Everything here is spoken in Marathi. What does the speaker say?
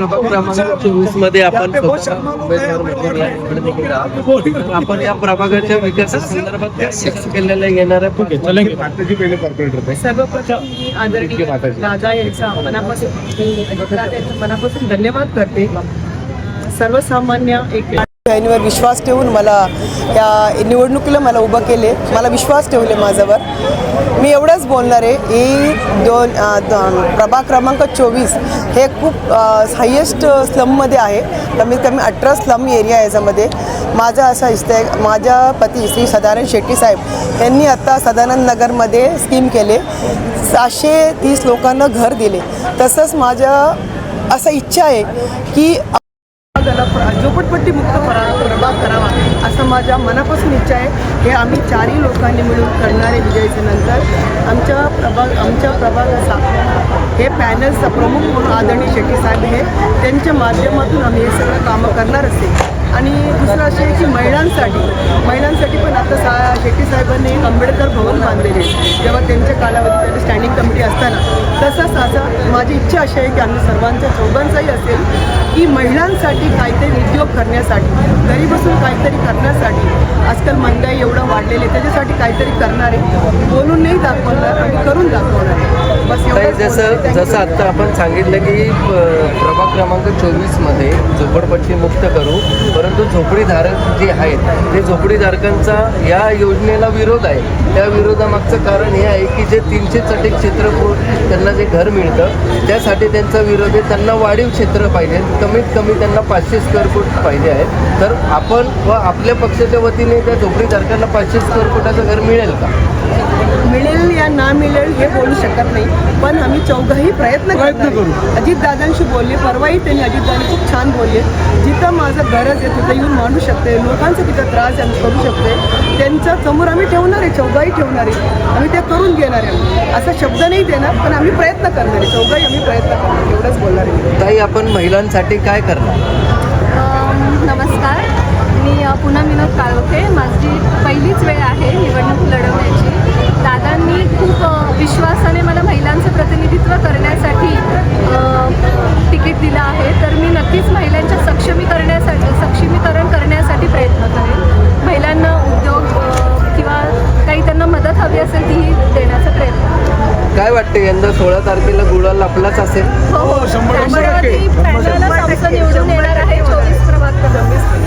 प्रभाग क्रमांक 24 मध्ये आपण उमेदवार म्हणून या निवडणुकीत आहात. आपण या प्रभागाच्या विकासासंदर्भात काय केलेल्या येणाऱ्या सर्वप्रथम मी आदरणीय दादा यांचा मनापासून धन्यवाद करते. सर्वसामान्य एक यांवर विश्वास ठेवून मला या निवडणुकीला मला उभं केले, मला विश्वास ठेवले माझ्यावर. मी एवढंच बोलणार आहे की प्रभाग क्रमांक 24 हे खूप हायेस्ट स्लममध्ये आहे. कमीत कमी 18 स्लम एरिया आहे. याच्यामध्ये माझं असं इच्छा आहे, माझ्या पती श्री सदानंद शेट्टी साहेब यांनी आत्ता सदानंद नगरमध्ये स्कीम केले, 730 लोकांना घर दिले. तसंच माझ्या असं इच्छा आहे की झोपडपट्टी मुक्त प्रभाग करावा असं माझ्या मनापासून इच्छा आहे. हे आम्ही 4ही लोकांनी मिळून करणारे विजयाच्या नंतर आमच्या प्रभागाचा हे पॅनलचा प्रमुख म्हणून आदरणीय शेट्टी साहेब हे त्यांच्या माध्यमातून आम्ही हे सगळं कामं करणार असेल. आणि दुसरं असे आहे की महिलांसाठी पण आता शेट्टी साहेबांनी एक आंबेडकर भवन बांधलेले जेव्हा त्यांच्या कालावधीत त्यांची स्टँडिंग कमिटी असताना. तसंच असं माझी इच्छा अशी आहे की आम्ही सर्वांच्या चौघांचाही असेल की महिलांसाठी काहीतरी उद्योग करण्यासाठी, घरी बसून काहीतरी करण्यासाठी, आजकाल महागाई एवढं वाढलेले त्याच्यासाठी काहीतरी करणारे, बोलून नाही दाखवणार आणि करून दाखवणार आहे. बस जसं आत्ता आपण सांगितलं की प्रभाग क्रमांक 24 मध्ये झोपडपट्टी मुक्त करू, परंतु झोपडीधारक जे आहेत ते झोपडीधारकांचा या योजनेला विरोध आहे. त्या विरोधामागचं कारण हे आहे की जे 300 चटे क्षेत्र त्यांना जे घर मिळतं त्यासाठी त्यांचा विरोध आहे. त्यांना वाढीव क्षेत्र पाहिजे, कमीत कमी त्यांना 500 स्क्वेअर फूट पाहिजे आहे. तर आपण व आपल्या पक्षाच्या वतीने त्या झोपडीधारकांना 500 स्क्वेअर फुटाचं घर मिळेल का? मिळेल या ना मिळेल हे बोलू शकत नाही, पण आम्ही चौघाही प्रयत्न करू. अजितदादांशी बोलले, परवाही त्यांनी अजितदादांनी खूप छान बोलले. जिथं माझं गरज आहे तिथं येऊन मांडू शकते, लोकांचा तिथं त्रास आम्ही करू शकते, त्यांच्या समोर आम्ही ठेवणार आहे, चौघाही ठेवणार आहे, आम्ही ते करून घेणार आहे. असा शब्द नाही देणार, पण आम्ही प्रयत्न करणार आहे, चौघाही आम्ही प्रयत्न करणार, एवढंच बोलणार आहे. ताई, आपण महिलांसाठी काय करणार? नमस्कार, मी पुन्हा विनोद काळोखे. माझी पहिलीच वेळ आहे निवडणूक लढवण्याची. दादांनी खूप विश्वासाने मला महिलांचं प्रतिनिधित्व करण्यासाठी तिकीट दिलं आहे. तर मी नक्कीच महिलांच्या सक्षमीकरण करण्यासाठी प्रयत्न करेन. महिलांना उद्योग किंवा काही त्यांना मदत हवी असेल तीही देण्याचा प्रयत्न. काय वाटते, यंदा 16 तारखेला गुलाल आपलाच असेल? हो, राष्ट्रवादी पॅनलला निवडून येणार आहे 24 प्रभाग.